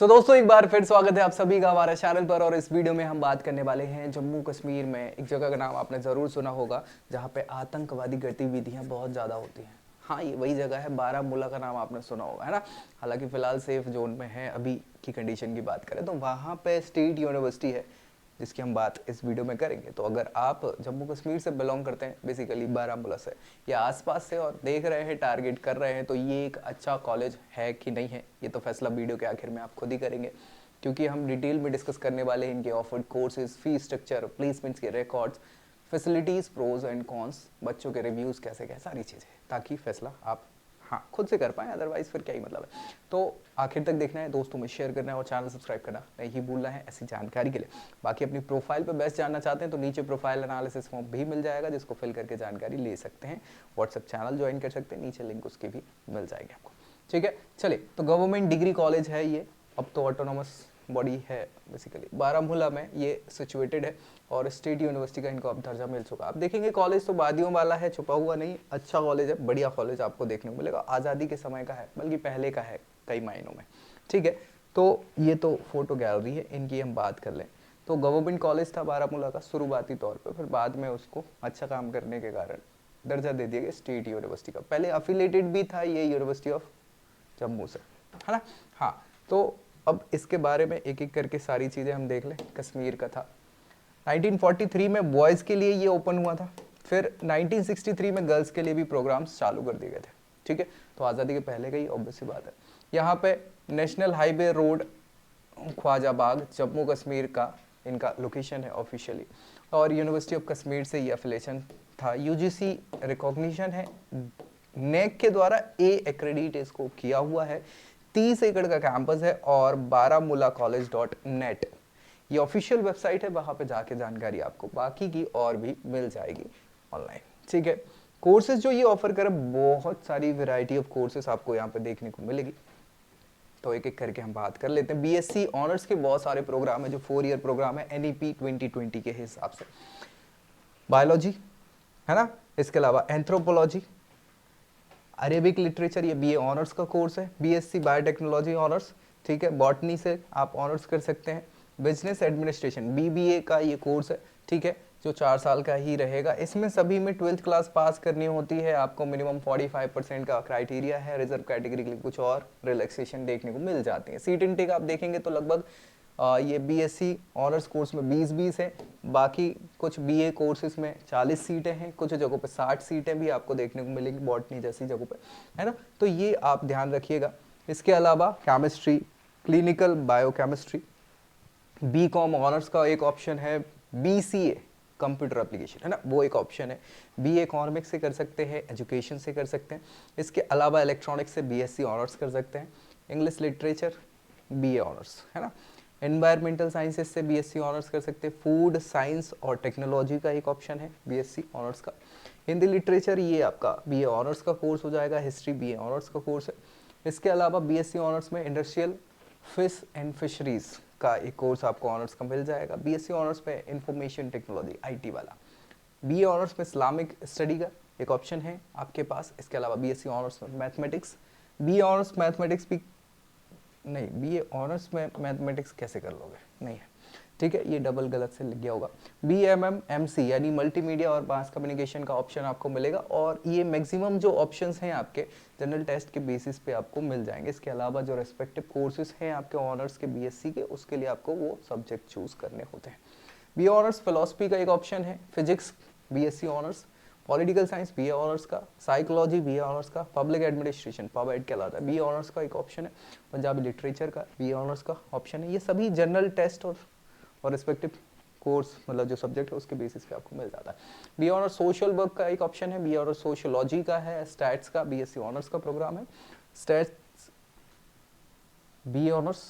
दोस्तों एक बार फिर स्वागत है आप सभी का हमारे चैनल पर। और इस वीडियो में हम बात करने वाले हैं जम्मू कश्मीर में एक जगह का नाम आपने ज़रूर सुना होगा जहां पे आतंकवादी गतिविधियां बहुत ज़्यादा होती हैं। हाँ, ये वही जगह है, बारामूला का नाम आपने सुना होगा, है ना। हालांकि फ़िलहाल सेफ जोन में है। अभी की कंडीशन की बात करें तो वहाँ पे स्टेट यूनिवर्सिटी है जिसकी हम बात इस वीडियो में करेंगे। तो अगर आप जम्मू कश्मीर से बिलोंग करते हैं, बेसिकली बारामूला से या आसपास से, और देख रहे हैं, टारगेट कर रहे हैं, तो ये एक अच्छा कॉलेज है कि नहीं है, ये तो फैसला वीडियो के आखिर में आप खुद ही करेंगे, क्योंकि हम डिटेल में डिस्कस करने वाले हैं इनके offered courses, fees structure, placements के records, facilities, pros and cons, बच्चों के रिव्यूज़ कैसे क्या सारी चीज़ें, ताकि फैसला आप हाँ खुद से कर पाएँ, अदरवाइज फिर क्या ही मतलब है। तो आखिर तक देखना है, दोस्तों में शेयर करना है और चैनल सब्सक्राइब करना नहीं भूलना है ऐसी जानकारी के लिए। बाकी अपनी प्रोफाइल पे बेस्ट जानना चाहते हैं तो नीचे प्रोफाइल एनालिसिस फॉर्म भी मिल जाएगा जिसको फिल करके जानकारी ले सकते हैं। व्हाट्सएप चैनल ज्वाइन कर सकते हैं, नीचे लिंक उसकी भी मिल जाएगी आपको। ठीक है, चलिए। तो गवर्नमेंट डिग्री कॉलेज है ये, अब तो ऑटोनोमस बॉडी है बेसिकली। बारामूला में ये सिचुएटेड है और स्टेट यूनिवर्सिटी का इनको अब दर्जा मिल चुका। आप देखेंगे कॉलेज तो वादियों वाला है, छुपा हुआ नहीं, अच्छा कॉलेज है, बढ़िया कॉलेज आपको देखने को मिलेगा। आज़ादी के समय का है, बल्कि पहले का है कई मायनों में। ठीक है, तो ये तो फोटो गैलरी है इनकी, हम बात कर लें तो गवर्नमेंट कॉलेज था बारामूला का शुरुआती तौर पर, फिर बाद में उसको अच्छा काम करने के कारण दर्जा दे दिया गया स्टेट यूनिवर्सिटी का। पहले अफिलेटेड भी था ये यूनिवर्सिटी ऑफ जम्मू से, है ना। हाँ, तो अब इसके बारे में एक एक करके सारी चीज़ें हम देख लें। कश्मीर का था 1943 में बॉयज़ के लिए ये ओपन हुआ था, फिर 1963 में गर्ल्स के लिए भी प्रोग्राम्स चालू कर दिए गए थे। ठीक है, तो आज़ादी के पहले का ही ऑब्वियस सी बात है। यहाँ पे national highway road Khwajabagh Jammu Kashmir का इनका लोकेशन है ऑफिशियली, और यूनिवर्सिटी ऑफ कश्मीर से ये एफिलेशन था। यूजीसी रिकॉग्निशन है, नेक के द्वारा ए एक्रेडिट इसको किया हुआ है। 30 एकड़ का कैंपस है और baramullacollege.net ये ऑफिशियल वेबसाइट है, वहां पे जाके जानकारी आपको बाकी की और भी मिल जाएगी ऑनलाइन। ठीक है, कोर्सेज जो ये ऑफर करे, बहुत सारी वैरायटी ऑफ कोर्सेज आपको यहाँ पे देखने को मिलेगी। तो एक एक करके हम बात कर लेते हैं। बीएससी ऑनर्स के बहुत सारे प्रोग्राम है जो 4 ईयर प्रोग्राम है एनईपी 2020 के हिसाब से। बायोलॉजी है ना, इसके अलावा एंथ्रोपोलॉजी, अरेबिक लिटरेचर, ये बीए ऑनर्स का कोर्स है। बीएससी बायोटेक्नोलॉजी ऑनर्स, ठीक है, बॉटनी से आप ऑनर्स कर सकते हैं। बिजनेस एडमिनिस्ट्रेशन बीबीए का ये कोर्स है, ठीक है, जो 4 साल का ही रहेगा। इसमें सभी में 12th क्लास पास करनी होती है आपको, मिनिमम 45% का क्राइटेरिया है। रिजर्व कैटेगरी के लिए कुछ और रिलैक्सेशन देखने को मिल जाती है। सीट इनटेक आप देखेंगे तो लगभग ये बीएससी ऑनर्स कोर्स में 20-20 है, बाकी कुछ बीए कोर्सेज में 40 सीटें हैं, कुछ जगहों पे 60 सीटें भी आपको देखने को मिलेंगी बॉटनी जैसी जगहों पे, है ना। तो ये आप ध्यान रखिएगा। इसके अलावा chemistry, clinical biochemistry, B com honours का एक ऑप्शन है। बीसीए कंप्यूटर एप्लीकेशन, है ना, वो एक ऑप्शन है। बीए इकोनॉमिक्स से कर सकते हैं, एजुकेशन से कर सकते हैं। इसके अलावा इलेक्ट्रॉनिक्स से बीएससी ऑनर्स कर सकते हैं। इंग्लिश लिटरेचर बीए ऑनर्स, है ना। एनवायरमेंटल साइंसेज से बीएससी ऑनर्स कर सकते हैं। फूड साइंस और टेक्नोलॉजी का एक ऑप्शन है बीएससी ऑनर्स का। हिंदी लिटरेचर ये आपका बीए ऑनर्स का कोर्स हो जाएगा। हिस्ट्री बीए ऑनर्स का कोर्स है। इसके अलावा बीएससी ऑनर्स में इंडस्ट्रियल फिश एंड फिशरीज का एक कोर्स आपको ऑनर्स का मिल जाएगा। बीएससी ऑनर्स में इंफॉर्मेशन टेक्नोलॉजी आईटी वाला। बीए ऑनर्स में इस्लामिक स्टडी का एक ऑप्शन है आपके पास। इसके अलावा बीएससी ऑनर्स में मैथमेटिक्स, बीए ऑनर्स मैथमेटिक्स भी नहीं, बीए ऑनर्स में मैथमेटिक्स कैसे कर लोगे, नहीं है, ठीक है, ये डबल गलत से लिख गया होगा। BMMMC यानी मल्टीमीडिया और मास कम्युनिकेशन का ऑप्शन आपको मिलेगा, और ये मैक्सिमम जो ऑप्शंस हैं आपके जनरल टेस्ट के बेसिस पे आपको मिल जाएंगे। इसके अलावा जो रेस्पेक्टिव कोर्सेज हैं आपके ऑनर्स के बीएससी के, उसके लिए आपको वो सब्जेक्ट चूज करने होते हैं। बीए ऑनर्स फिलोसफी का एक ऑप्शन है। Physics BSc honours, political science BA honours का, साइकोलॉजी बीए ऑनर्स का, पब्लिक एडमिनिस्ट्रेशन पब कहलाता है, बीए ऑनर्स का एक ऑप्शन है। पंजाबी लिटरेचर का बीए ऑनर्स का ऑप्शन है। ये सभी जनरल टेस्ट और रिस्पेक्टिव कोर्स, मतलब जो सब्जेक्ट है उसके बेसिस पे आपको मिल जाता है। बीए ऑनर्स सोशल वर्क का एक ऑप्शन है। बीए ऑनर्स सोशियोलॉजी का है। स्टैट्स का बीएससी ऑनर्स का प्रोग्राम है। Stats BA honours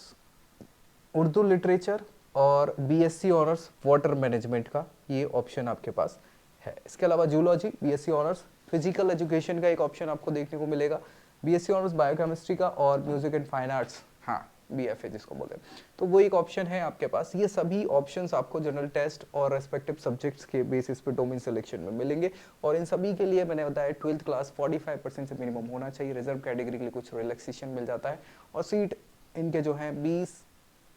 Urdu literature और बीएससी ऑनर्स वाटर मैनेजमेंट का ये ऑप्शन आपके पास है। इसके अलावा zoology BSc honours, physical education का एक ऑप्शन आपको देखने को मिलेगा। बीएससी ऑनर्स बायोकेमिस्ट्री का, और म्यूजिक एंड फाइन आर्ट्स, हाँ बीएफए जिसको बोलते हैं, तो वो एक ऑप्शन है आपके पास। ये सभी ऑप्शंस आपको जनरल टेस्ट और रेस्पेक्टिव सब्जेक्ट्स के बेसिस पे डोमेन सिलेक्शन में मिलेंगे, और इन सभी के लिए मैंने बताया 12th क्लास 45% से मिनिमम होना चाहिए। रिजर्व कैटेगरी के लिए कुछ रिलैक्सेशन मिल जाता है, और सीट इनके जो हैं 20,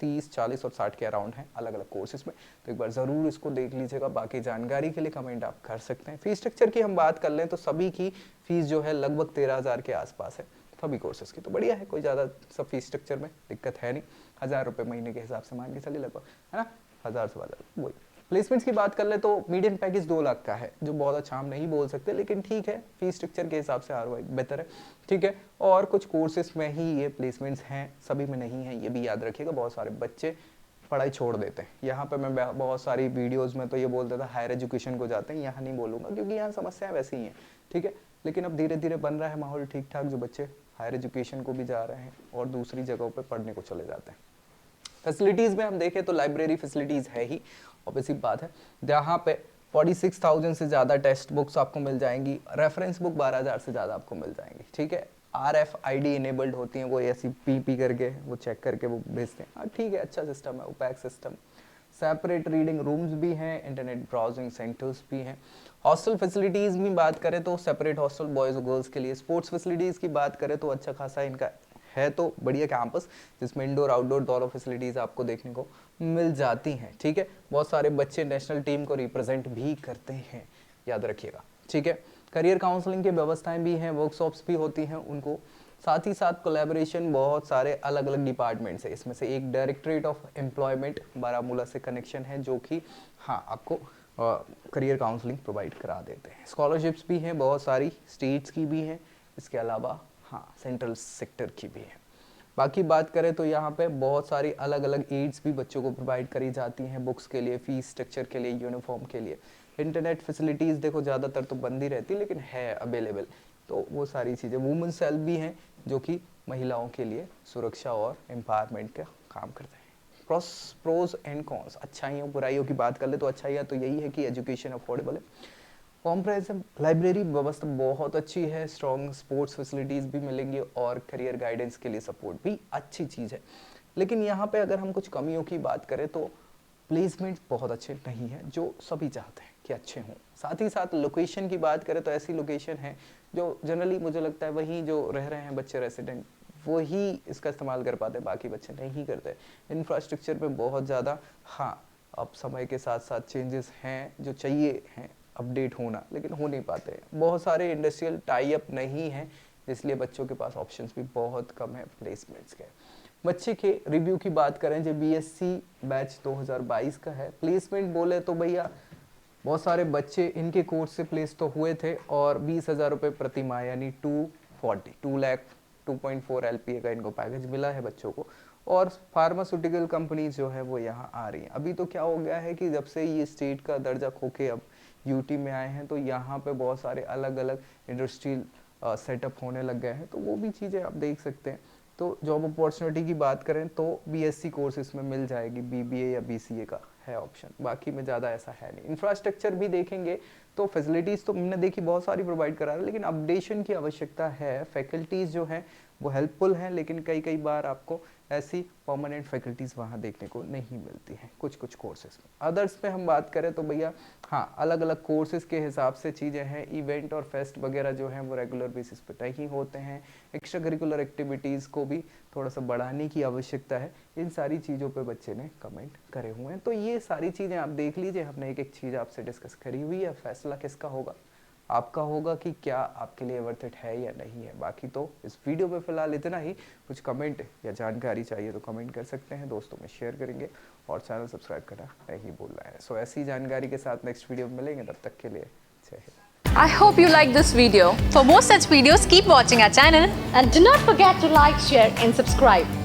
30, 40 और 60 के अराउंड हैं अलग अलग कोर्सेज में। तो एक बार ज़रूर इसको देख लीजिएगा। बाकी जानकारी के लिए कमेंट आप कर सकते हैं। फीस स्ट्रक्चर की हम बात कर लें तो सभी की फीस जो है लगभग 13,000 के आसपास है सभी कोर्सेज की। तो बढ़िया है, कोई ज़्यादा सब फीस स्ट्रक्चर में दिक्कत है नहीं। 1,000 रुपये महीने के हिसाब से मान के चलिए लगभग, है ना, 1,000 से 1,000 वही। प्लेसमेंट्स की बात कर ले तो मीडियम पैकेज 2 लाख का है, जो बहुत अच्छा हम नहीं बोल सकते, लेकिन ठीक है, फीस स्ट्रक्चर के हिसाब से ROI बेहतर है, ठीक है। और कुछ कोर्सेज में ही ये प्लेसमेंट्स हैं, सभी में नहीं है, ये भी याद रखिएगा। बहुत सारे बच्चे पढ़ाई छोड़ देते हैं। यहाँ पे मैं बहुत सारी वीडियोस में तो ये बोल देता हायर एजुकेशन को जाते हैं, यहाँ नहीं बोलूँगा क्योंकि यहाँ समस्याएं वैसी ही हैं, ठीक है। लेकिन अब धीरे धीरे बन रहा है माहौल ठीक ठाक, जो बच्चे हायर एजुकेशन को भी जा रहे हैं और दूसरी जगहों पर पढ़ने को चले जाते हैं। फैसिलिटीज़ में हम देखें तो लाइब्रेरी फैसिलिटीज़ है ही, ऑब्वियसली बात है, जहाँ पे 46,000 से ज़्यादा टेक्स्ट बुक्स आपको मिल जाएंगी, रेफरेंस बुक 12,000 से ज़्यादा आपको मिल जाएंगी, ठीक है। RFID इनेबल्ड होती हैं, वो ऐसी पी करके वो चेक करके वो भेजते हैं। हाँ ठीक है, अच्छा सिस्टम है, OPAC system. Separate reading rooms भी हैं, इंटरनेट ब्राउजिंग सेंटर्स भी हैं। हॉस्टल फैसिलिटीज़ में बात करें तो सेपरेट हॉस्टल बॉयज़ और गर्ल्स के लिए। स्पोर्ट्स फैसिलिटीज़ की बात करें तो अच्छा खासा इनका है, तो बढ़िया कैंपस जिसमें इंडोर आउटडोर दोनों फैसिलिटीज़ आपको देखने को मिल जाती हैं, ठीक है। बहुत सारे बच्चे नेशनल टीम को रिप्रेजेंट भी करते हैं, याद रखिएगा, ठीक है। करियर काउंसलिंग की व्यवस्थाएं भी हैं, वर्कशॉप्स भी होती हैं उनको। साथ ही साथ कोलैबोरेशन बहुत सारे अलग अलग डिपार्टमेंट से, इसमें से एक डायरेक्टरेट ऑफ एम्प्लॉयमेंट बारामूला से कनेक्शन है, जो कि हाँ आपको करियर काउंसलिंग प्रोवाइड करा देते हैं। स्कॉलरशिप्स भी हैं बहुत सारी, स्टेट्स की भी हैं, इसके अलावा हाँ सेंट्रल सेक्टर की भी है। बाकी बात करें तो यहाँ पे बहुत सारी अलग अलग एड्स भी बच्चों को प्रोवाइड करी जाती हैं, बुक्स के लिए, फीस स्ट्रक्चर के लिए, यूनिफॉर्म के लिए। इंटरनेट फैसिलिटीज़ देखो ज़्यादातर तो बंद ही रहती, लेकिन है अवेलेबल, तो वो सारी चीज़ें। वुमेन सेल भी हैं जो कि महिलाओं के लिए सुरक्षा और एम्पावरमेंट का काम करते हैं। प्रोज एंड कॉन्स, अच्छाइयों बुराइयों की बात कर ले तो अच्छाइयाँ तो यही है कि एजुकेशन अफोर्डेबल है, कॉम्प्रहेंसिव लाइब्रेरी व्यवस्था बहुत अच्छी है, स्ट्रॉन्ग स्पोर्ट्स फैसिलिटीज़ भी मिलेंगी और करियर गाइडेंस के लिए सपोर्ट भी अच्छी चीज़ है। लेकिन यहाँ पे अगर हम कुछ कमियों की बात करें तो प्लेसमेंट बहुत अच्छे नहीं है, जो सभी चाहते हैं कि अच्छे हों। साथ ही साथ लोकेशन की बात करें तो ऐसी लोकेशन है जो जनरली मुझे लगता है वहीं जो रह रहे हैं बच्चे रेसिडेंट वही इसका इस्तेमाल कर पाते हैं, बाकी बच्चे नहीं करते। इंफ्रास्ट्रक्चर पे बहुत ज़्यादा हाँ अब समय के साथ साथ चेंजेस हैं जो चाहिए हैं अपडेट होना, लेकिन हो नहीं पाते। बहुत सारे इंडस्ट्रियल टाई अप नहीं है, इसलिए बच्चों के पास ऑप्शंस भी बहुत कम है प्लेसमेंट्स के। बच्चे के रिव्यू की बात करें जो BSc बैच 2022 का है, प्लेसमेंट बोले तो भैया बहुत सारे बच्चे इनके कोर्स से प्लेस तो हुए थे और 20,000 रुपये प्रति माह यानी 2 लाख 2.4 LPA का इनको पैकेज मिला है बच्चों को। और फार्मास्यूटिकल कंपनीज जो है वो यहाँ आ रही हैं। अभी तो क्या हो गया है कि जब से ये स्टेट का दर्जा खो के अब यूटी में आए हैं तो यहाँ पे बहुत सारे अलग अलग इंडस्ट्रियल सेटअप होने लग गए हैं, तो वो भी चीज़ें आप देख सकते हैं। तो जॉब अपॉर्चुनिटी की बात करें तो BSc कोर्स इसमें मिल जाएगी, BBA या BCA का है ऑप्शन, बाकी में ज़्यादा ऐसा है नहीं। इंफ्रास्ट्रक्चर भी देखेंगे तो फैसिलिटीज़ तो हमने देखी बहुत सारी प्रोवाइड करा रहा है, लेकिन अपडेशन की आवश्यकता है। फैकल्टीज़ जो हैं वो हेल्पफुल हैं, लेकिन कई बार आपको ऐसी परमानेंट फैकल्टीज़ वहाँ देखने को नहीं मिलती हैं कुछ कोर्सेज में। अदर्स पे हम बात करें तो भैया हाँ अलग अलग कोर्सेज के हिसाब से चीज़ें हैं। इवेंट और फेस्ट वगैरह जो हैं वो रेगुलर बेसिस पे नहीं होते हैं। एक्स्ट्रा करिकुलर एक्टिविटीज़ को भी थोड़ा सा बढ़ाने की आवश्यकता है। इन सारी चीज़ों पे बच्चे ने कमेंट करे हुए हैं, तो ये सारी चीज़ें आप देख लीजिए। हमने एक चीज़ आपसे डिस्कस करी हुई है, फैसला किसका होगा, आपका होगा कि क्या आपके लिए वर्थ इट है या नहीं है। बाकी तो इस वीडियो पे फिलहाल इतना ही। कुछ कमेंट या जानकारी चाहिए तो कमेंट कर सकते हैं, दोस्तों में शेयर करेंगे और चैनल सब्सक्राइब करना नहीं भूलना है। सो ऐसी जानकारी के साथ नेक्स्ट वीडियो में मिलेंगे, तब तक के लिए जय Hind. I hope you like this video. For more such videos, keep watching our channel and do not forget to like, share and subscribe.